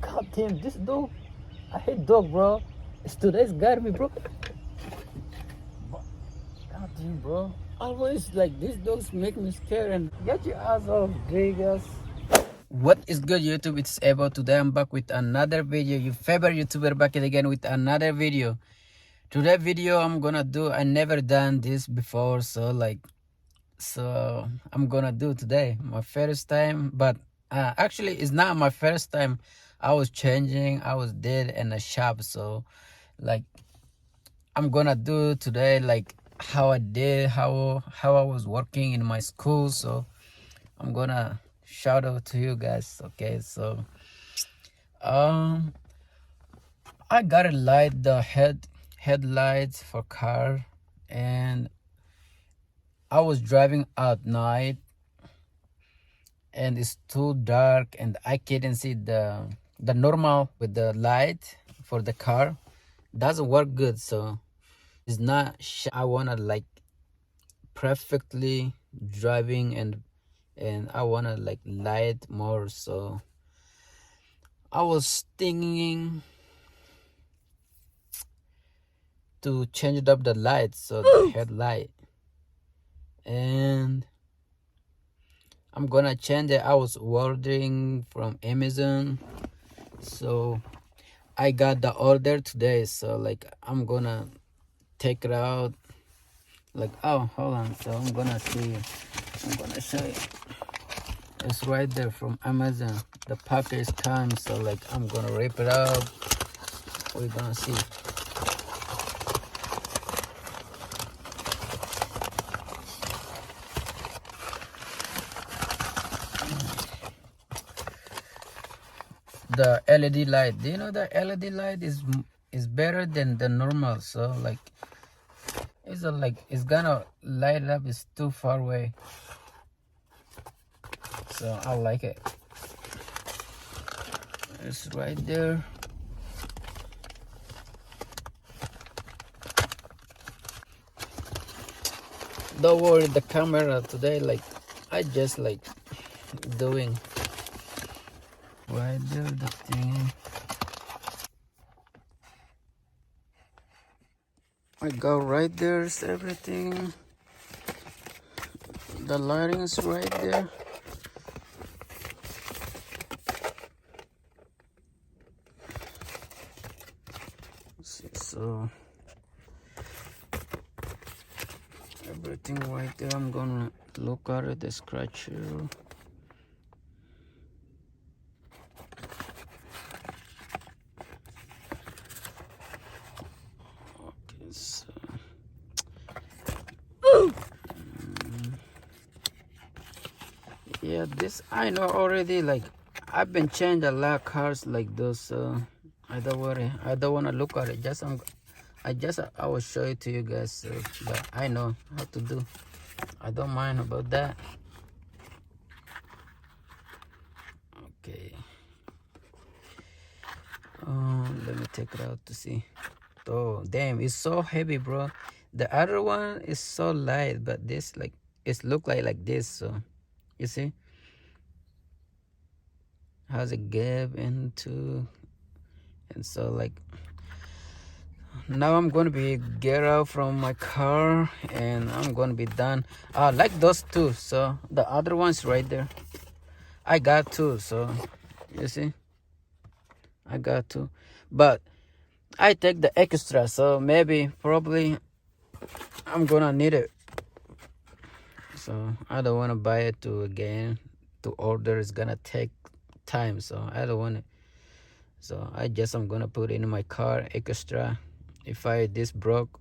God damn, this dog. I hate dog, bro. It's today's got me, bro. God damn, bro. Always like these dogs make me scared and get your ass off, Vegas. What is good, YouTube? It's Abel. Today I'm back with another video. Your favorite YouTuber back again with another video. Today video I'm gonna do, I never done this before, so I'm gonna do today my first time, but actually it's not my first time. I was changing, I was dead in a shop, so like I'm gonna do today like how I did, how I was working in my school. So I'm gonna shout out to you guys. Okay, so I gotta light the headlights for car, and I was driving at night and it's too dark and I couldn't see the normal with the light for the car. Doesn't work good, so it's not I wanna like perfectly driving, and I wanna like light more, so I was thinking to change up the light, so the headlight, and I'm gonna change it. I was ordering from Amazon, so I got the order today, so like I'm gonna take it out. Like, oh, hold on, so I'm gonna show you. It's right there from Amazon. The package comes, so like I'm gonna rip it out. We're gonna see. The LED light. Do you know the LED light is better than the normal? So like it's gonna light up. It's too far away, so I like it. It's right there. Don't worry, the camera today, like I just like doing right there the thing. I go right there's everything. The lighting is right there. So everything right there. I'm gonna look at it, the scratcher. Okay, so yeah, this I know already. Like I've been changed a lot of cars like those, so I don't worry. I don't want to look at it. I will show it to you guys, so, but I know how to do. I don't mind about that. Okay. Let me take it out to see. Oh damn, it's so heavy, bro. The other one is so light, but this like it's look like this. So you see, has a gap into, and so like now I'm gonna be get out from my car and I'm gonna be done. Like those two. So the other one's right there. I got two, so you see, I got two, but I take the extra, so maybe probably I'm gonna need it. So I don't want to buy it to again to order. It's gonna take time, so I don't want it. So I'm gonna put it in my car extra. If this broke,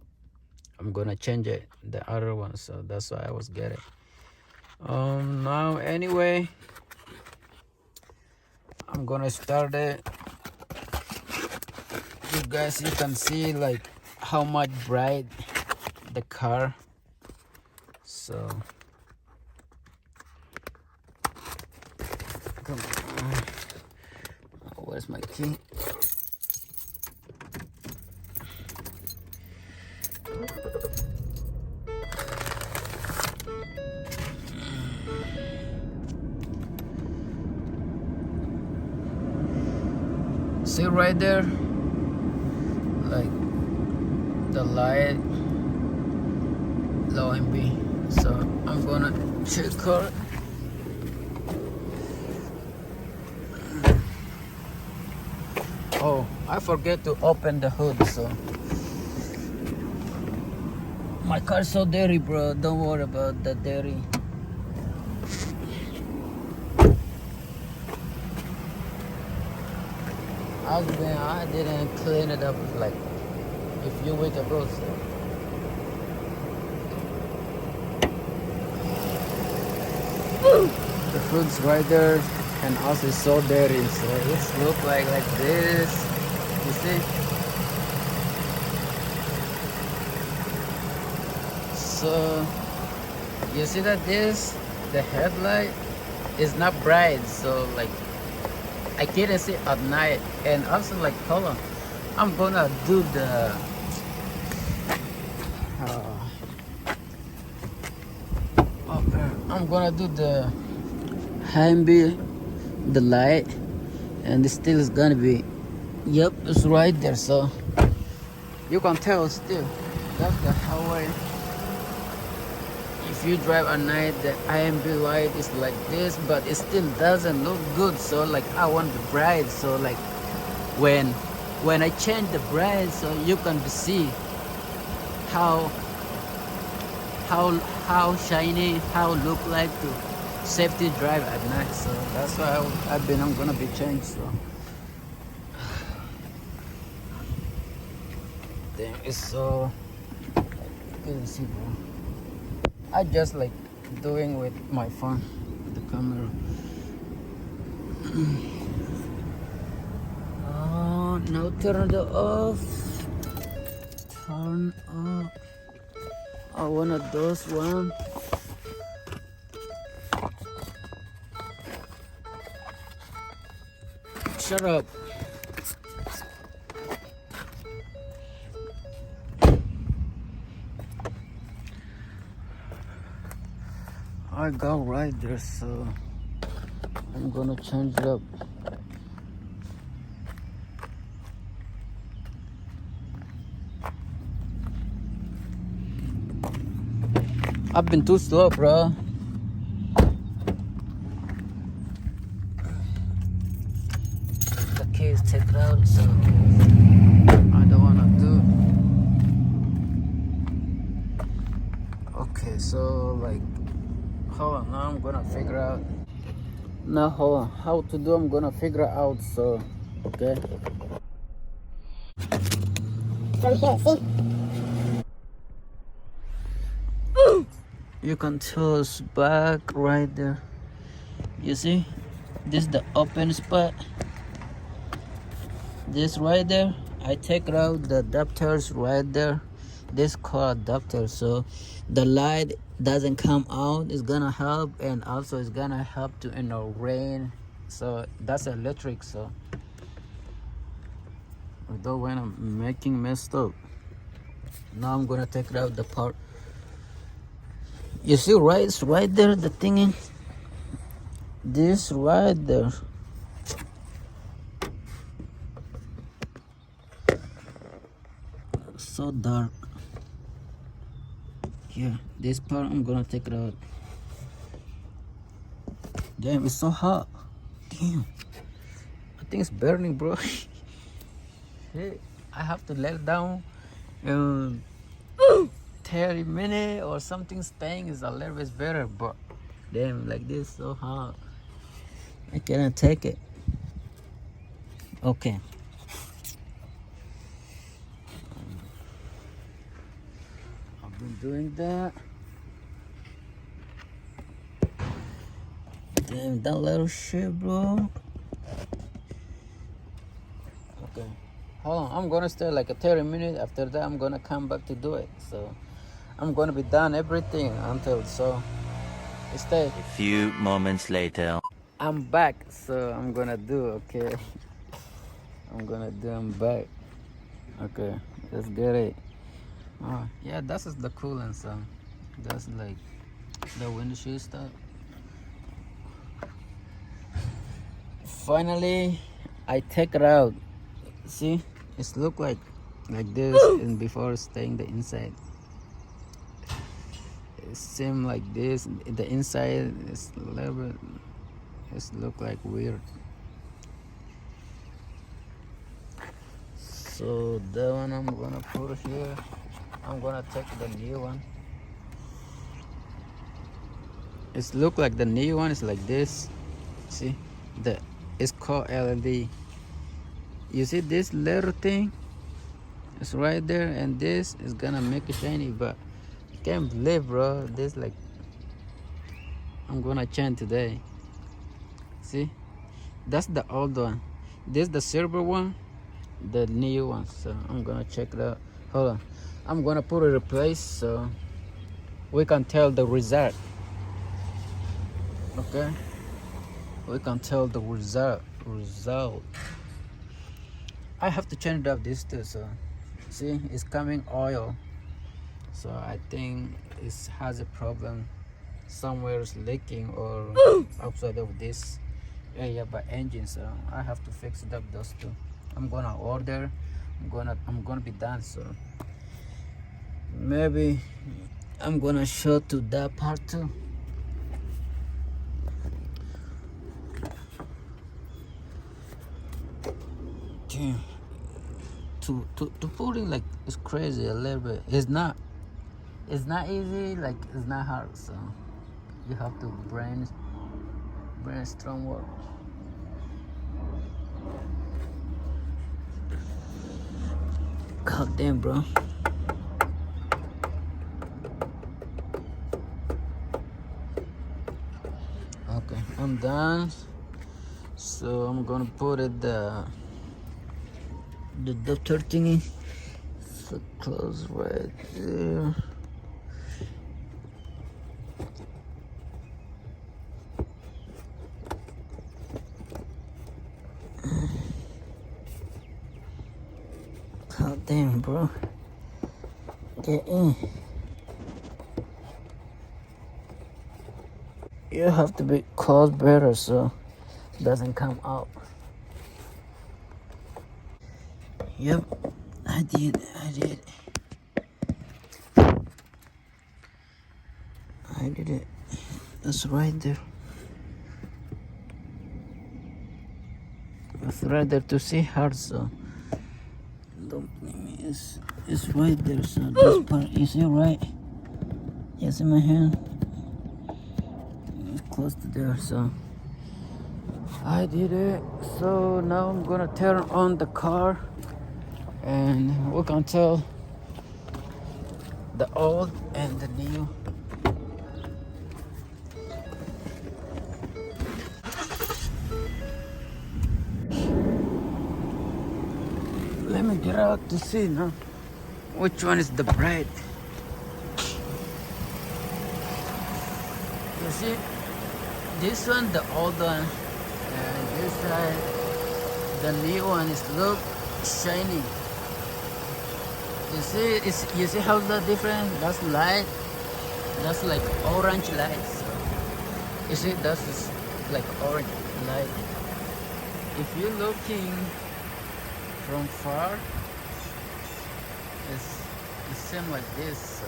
I'm gonna change it, the other one. So that's why I was getting. Now anyway, I'm gonna start it. You guys, you can see like how much bright the car. So come on. Where's my key? See right there, like the light low MB. So I'm gonna check her. Oh, I forget to open the hood, so my car's so dirty, bro. Don't worry about the dirty. I didn't clean it up like a few weeks ago. So. The food's right there, and also it's so dirty, so it's look like this. You see? So you see that the headlight is not bright, so like I can't see at night. And also like, hold on, I'm gonna do the I'm gonna do the Heimby, the light, and it still is gonna be, yep, it's right there, so you can tell still that's the highway. If you drive at night, the IMB light is like this, but it still doesn't look good. So like I want the bright, so like when I change the bright, so you can see how shiny, how look like to safety drive at night. So that's why I'm gonna be changed. So damn, it's so good to see, bro. I just like doing with my phone, the camera. Oh, now turn it off. Turn off. Oh, one of those one. Shut up. I got right there, so I'm gonna change it up. I've been too slow, bro. The keys take it out, so I don't wanna do. Okay, so like, hold on, now I'm gonna figure out. Now hold on, how to do, I'm gonna figure out, so, okay. So here, see? You can tell it's back right there. You see? This is the open spot. This right there, I take it out, the adapters right there. This called adapter, so the light doesn't come out. It's gonna help, and also it's gonna help to in the rain. So that's electric. So although when I'm making messed up, now I'm gonna take it out the part. You see, right? It's right there. The thing is, this right there. So dark. Here, this part I'm gonna take it out. Damn, it's so hot. Damn, I think it's burning, bro. Shit, I have to let it down. 30 minutes or something. Staying is a little bit better, but damn, like this so hot. I cannot take it. Okay. I've been doing that. Damn, that little shit, bro. Okay. Hold on, I'm gonna stay like a 30 minutes. After that, I'm gonna come back to do it. So I'm gonna be done everything until, so stay. A few moments later. I'm back, so I'm gonna do, okay. I'm back. Okay, let's get it. Oh, yeah, this is the coolant, so that's like the windshield stuff. Finally, I take it out. See, it's look like this, and before staying the inside, it seem like this. The inside is a little bit. It's look like weird. So that one I'm gonna put here. I'm gonna take the new one. It's look like the new one is like this. See, it's called LED. You see this little thing? It's right there, and this is gonna make it shiny. But I can't believe, bro. This like I'm gonna change today. See, that's the old one. This the silver one, the new one. So I'm gonna check it out. Hold on, I'm gonna put it in place so we can tell the result. Okay, we can tell the result. I have to change it up this too. So see, it's coming oil. So I think it has a problem. Somewhere is leaking or outside of this area by engine. So I have to fix it up those two. I'm gonna order. I'm gonna be done. So maybe I'm gonna show to that part too. Damn. To put it like it's crazy a little bit. It's not easy, like it's not hard, so you have to brainstorm work. God damn, bro. Okay, I'm done. So I'm gonna put it the doctor thingy. So close right there. God damn, bro. Get in. You have to be close better so it doesn't come out. Yep, I did. I did it. It's right there. It's right there to see her, so don't blame me. It's right there, so this part, you see right? You see my hand? It's close to there, so I did it. So now I'm gonna turn on the car and we can tell the old and the new. Let me get out to see now which one is the bright. You see, this one the old one, and this side the new one is look shiny. You see how the different? That's light. That's like orange light. So you see, that's like orange light. If you're looking from far, it seems like this.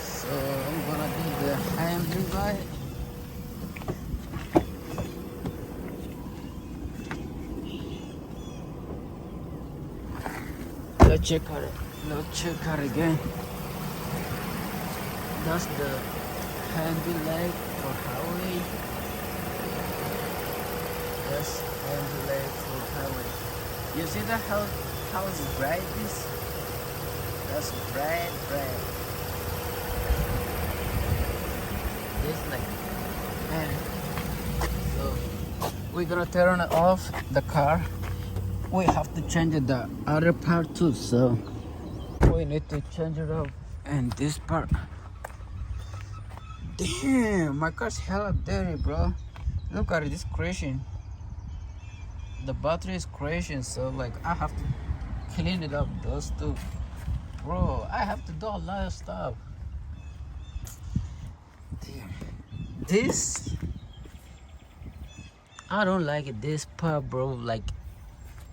So I'm gonna do the hand revive. Let's check her again. That's the handy light for highway. That's handy light for highway. You see that how it's bright this? That's bright. This like, man. So we're gonna turn it off the car. We have to change the other part too, so we need to change it up. And this part, damn, my car's hella dirty, bro. Look at it, it's crashing. The battery is crashing, so like I have to clean it up. Those two, bro, I have to do a lot of stuff. Damn. This I don't like this part, bro. Like,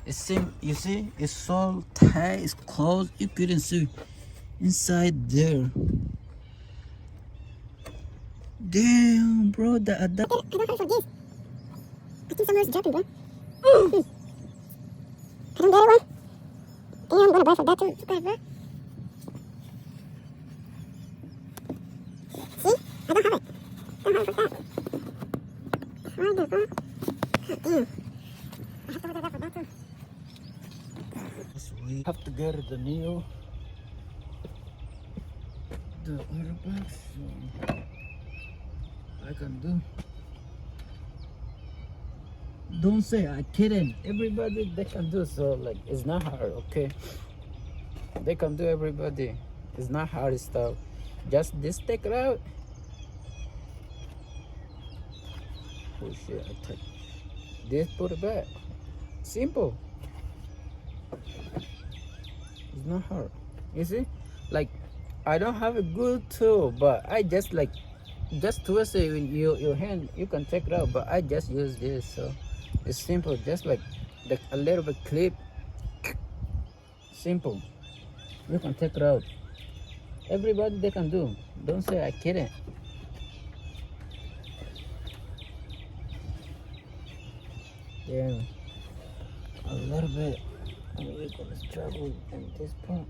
it seems, you see, it's so tight, it's closed. You couldn't see inside there. Damn, bro, the I don't have it for this. I think somewhere's dropping, bro. I don't get it, one. Damn, I'm gonna buy for that too. Surprise, bro. See? I don't have it. Don't have it for that. Right there, bro. God damn. I have to order that for that too. we have to get the new the other box. So I can do. Don't say I kidding. Everybody they can do, so like it's not hard, okay? They can do, everybody. It's not hard stuff. Just this, take it out. Oh shit, I take this, put it back. Simple. It's not hard. You see? Like, I don't have a good tool, but I just like twist it in your hand. You can take it out, but I just use this, so it's simple. Just like a little bit clip. Simple. You can take it out. Everybody they can do. Don't say I kidding. Yeah, a little bit. We're gonna struggle in this part.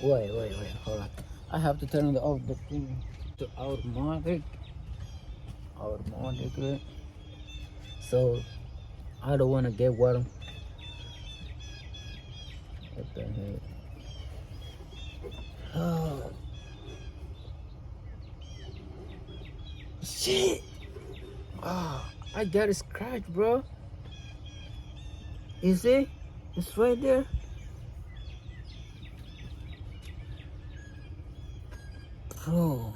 Wait, hold on. I have to turn off the thing to automatic. Automatically. So I don't wanna get water. What the heck? Oh shit! Oh, I got a scratch, bro. You see? It's right there. Bro,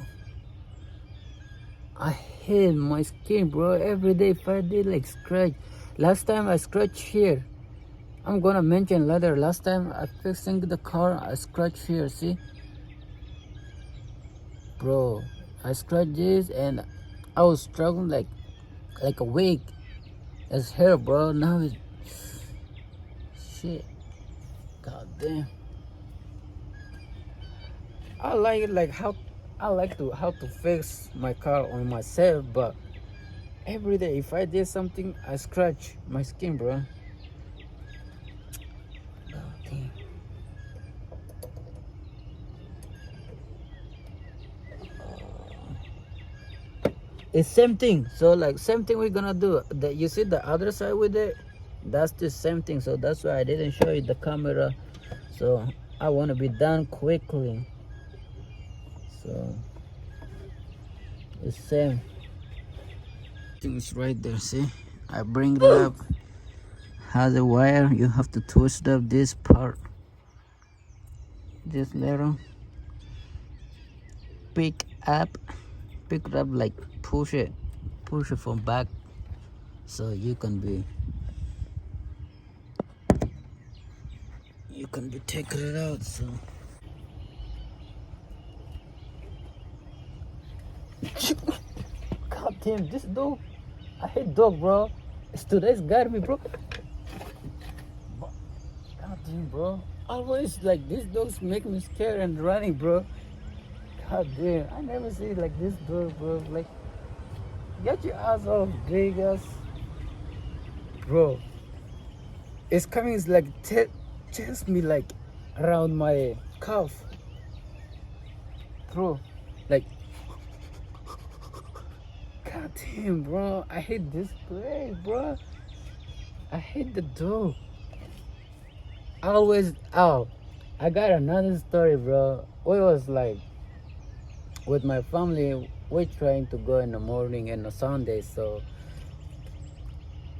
I hate my skin, bro. Every day if I did like scratch. Last time I scratched here. I'm gonna mention later. Last time I fixing the car, I scratched here. See, bro, I scratched this and I was struggling like a week. It's hair, bro. Now it's shit. God damn. I like it, like how to fix my car on myself, but every day if I did something, I scratch my skin, bro. God damn. It's same thing. So like same thing we're gonna do. You see the other side with it? That's the same thing. So that's why I didn't show you the camera. So I want to be done quickly. So it's same. Things right there. See, I bring it up. Has a wire. You have to twist up this part. This little. Pick it up, like push it from back, so you can be taking it out. So god damn, this dog, I hate dog, bro. Today's got me, bro. God damn, bro, always like these dogs make me scared and running, bro. God damn, I never see like this dog, bro. Like, get your ass off, big ass. Bro, it's coming, it's like chase me like around my calf. Bro, like, god damn, bro. I hate this place, bro. I hate the dog. Always out. I got another story, bro. We was like, with my family, we're trying to go in the morning and a Sunday, so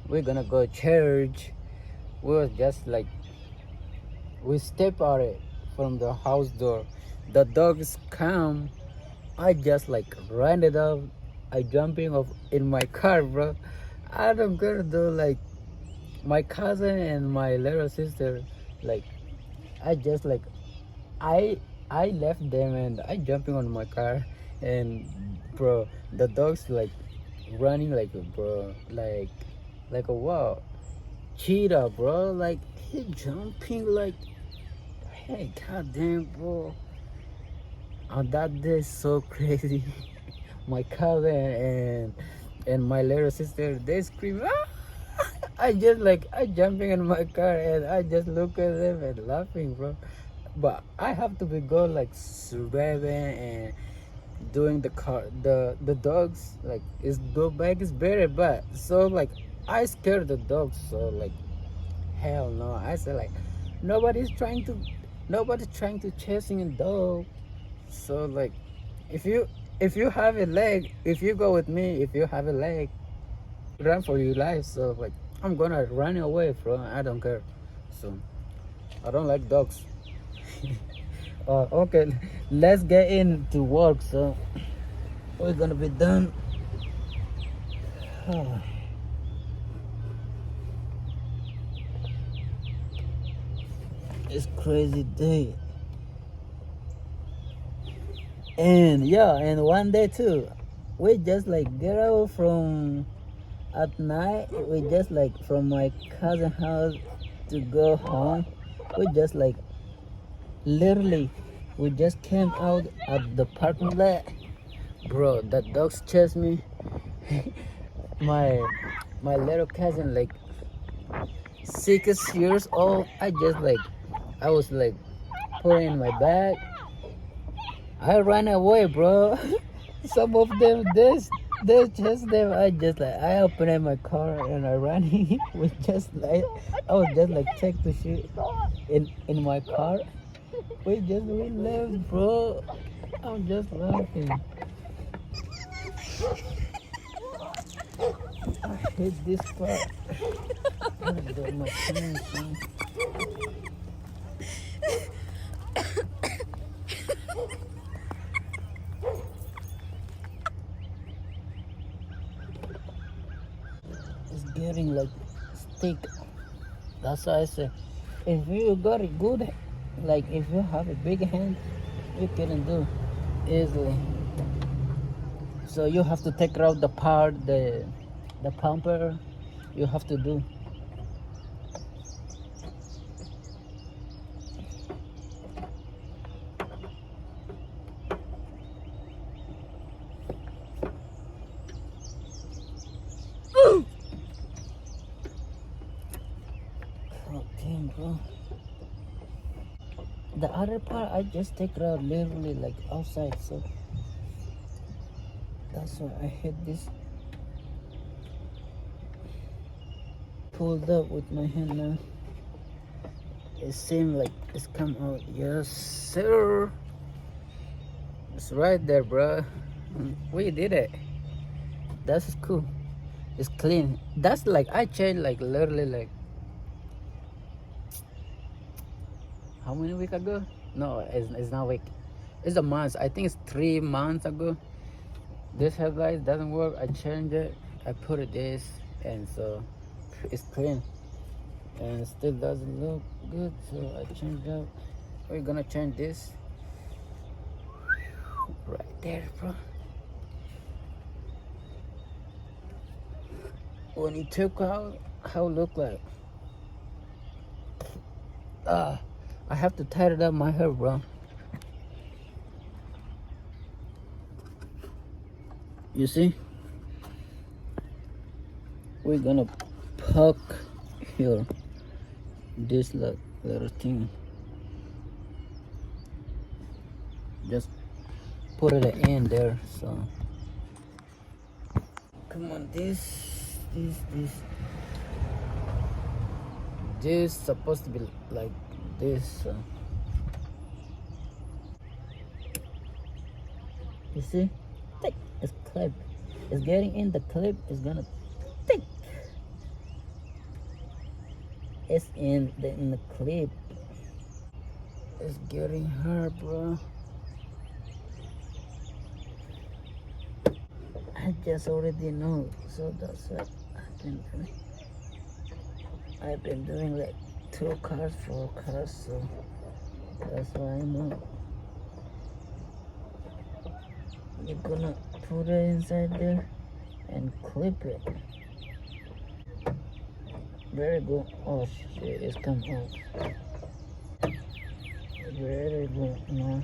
we're gonna go to church. We was just like, we step out it from the house door. The dogs come. I just like ran it up. I jumping off in my car, bro. I don't gonna do like my cousin and my little sister. Like, I just like I I left them and I jumping on my car, and bro, the dog's like running like a bro, like a wow cheetah, bro. Like he jumping like, hey, goddamn, bro. On that day, so crazy. My cousin and my little sister, they scream. Ah! I jumping in my car and I just look at them and laughing, bro. But I have to be go like swerving and doing the car, the dogs like is go back is better, but so like I scared the dogs, so like hell no. I said like nobody's trying to nobody's trying to chasing a dog. So like if you have a leg, if you go with me, if you have a leg, run for your life. So like I'm gonna run away from. I don't care. So I don't like dogs. Okay, let's get into work. So we're gonna be done. It's crazy day. And yeah, and one day too, we just like get out from at night. We just like from my cousin house to go home. We just like literally we just came out at the parking lot. Bro, that dogs chased me. my my little cousin like 6 years old. I was like putting in my bag. I ran away, bro. Some of them, they chased them. I opened my car and I ran. We just like, I was just like take the shit in my car. We left, bro. I'm just laughing. I hate this part. I got my pants on. It's getting like stick. That's why I say, if you got a good, like if you have a big hand, you can do easily. So you have to take out the part, the pumper. You have to do. Okay, bro. The other part I just take it out literally like outside, so that's why I hit this. Pulled up with my hand now. It seemed like it's come out. Yes, sir. It's right there, bro. We did it. That's cool. It's clean. That's like I changed like literally like how many weeks ago? No, it's not week. It's a month. I think it's 3 months ago. This headlight doesn't work. I changed it. I put it this, and so it's clean. And it still doesn't look good, so I changed it. We're gonna change this right there, bro. When you took out, how it look like? I have to tighten up my hair, bro. You see? We're gonna poke here this little thing. Just put it in there. So come on, this supposed to be like this. You see? Tick. It's clip. It's getting in the clip. It's gonna tick. It's in the clip. It's getting hard, bro. I just already know, so that's what I've been doing. I've been doing like 2 cars, 4 cars, so that's why I know. You're gonna put it inside there and clip it. Very good. Oh shit, it's come out. Very good. No.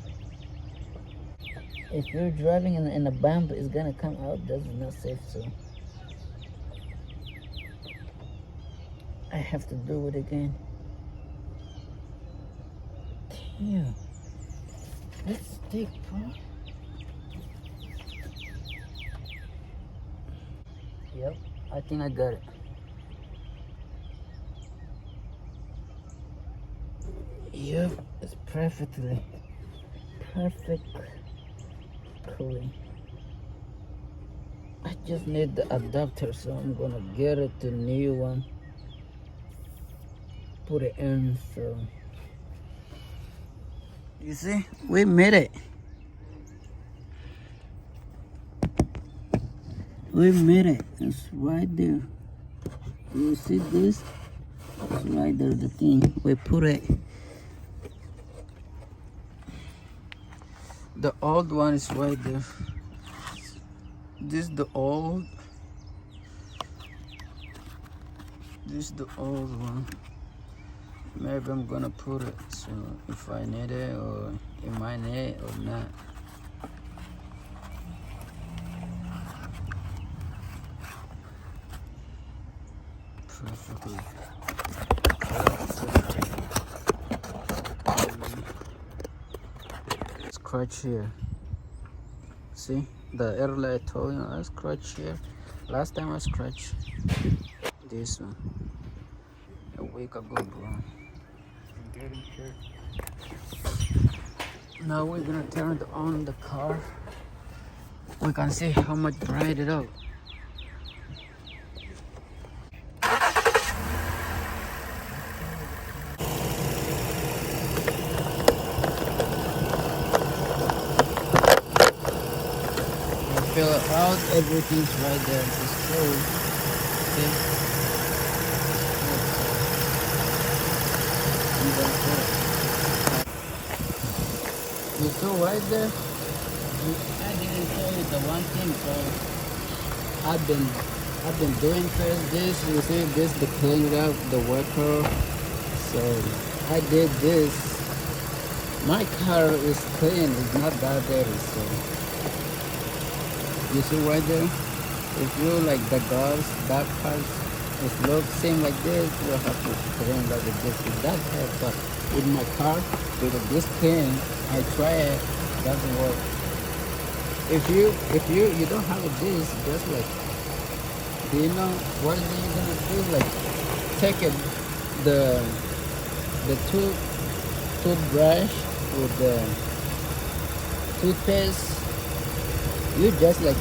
If you're driving in a bump, it's gonna come out. That's not safe, so I have to do it again. Damn. Let's take, bro. Yep, I think I got it. Yep, it's perfectly. I just need the adapter, so I'm gonna get it to new one. Put it in, so you see, we made it. We made it. It's right there. You see this? It's right there, the thing. We put it. The old one is right there. This is the old. This is the old one. Maybe I'm gonna put it, so if I need it or it might need it or not. Perfectly. Scratch here. See the earlier I told you I scratched here. Last time I scratched this one a week ago, bro. Now we're gonna turn on the car. We can see how much bright it up. Fill it out, everything's right there. Just close. See? You saw right there? I didn't show you the one thing, so I've been doing first this. You see this, the clean up, the worker. So I did this. My car is clean, it's not that dirty, so you see right there? If you like the doors, that part is look same like this, you have to clean like this. It does have, but with my car, with this clean, I try it, doesn't work. If you don't have this, just like, do you know what are you gonna do? Like take it the toothbrush with the toothpaste. You just like,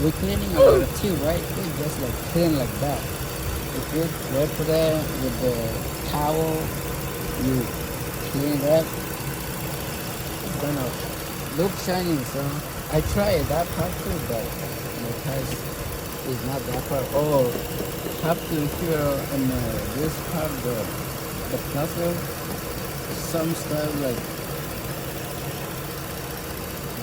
we're cleaning our teeth, right? We just like clean like that. If you wrap it with the towel, you clean it up, it's gonna look shiny. So I tried that part too, but because it's not that part. Oh, have to here in this part, the puzzle, some stuff like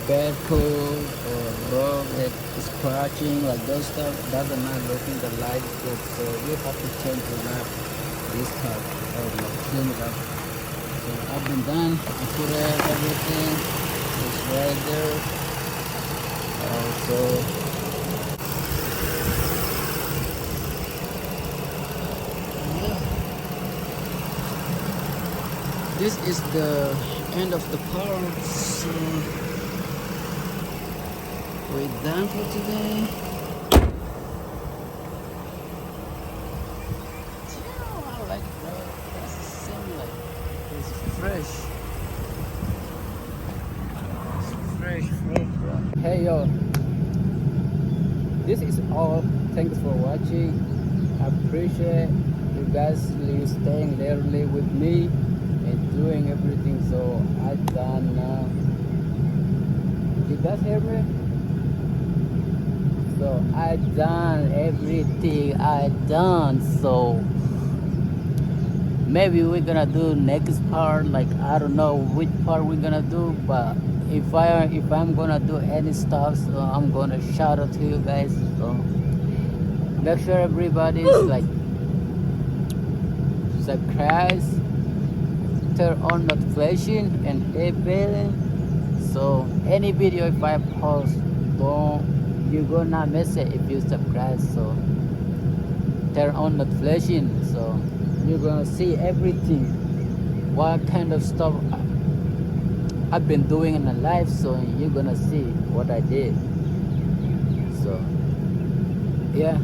bad code or rug that is scratching, like those stuff doesn't not looking the light good, so you have to change the map this part or like clean it up. So I've been done. I put everything, it's right there. So this is the end of the part. So we're done for today. I like that. It's the same, like it's fresh. It's fresh, bro. Hey yo, this is all. Thanks for watching. I appreciate you guys staying literally with me and doing everything. So I done now. You guys hear me? So I done everything I done. So maybe we're gonna do next part. Like I don't know which part we're gonna do, but if I'm gonna do any stuff, so I'm gonna shout out to you guys. So make sure everybody's like subscribe, turn on notification, and Abel. So any video if I post, you're gonna miss it if you subscribe. So turn on notification, so you're gonna see everything, what kind of stuff I've been doing in my life. So you're gonna see what I did. So yeah,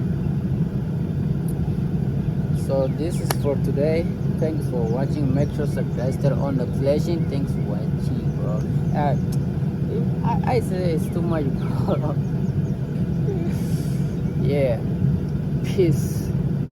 so this is for today. Thanks for watching. Make sure subscribe, turn on notification. Thanks for watching, bro. I say it's too much, bro. Yeah, peace.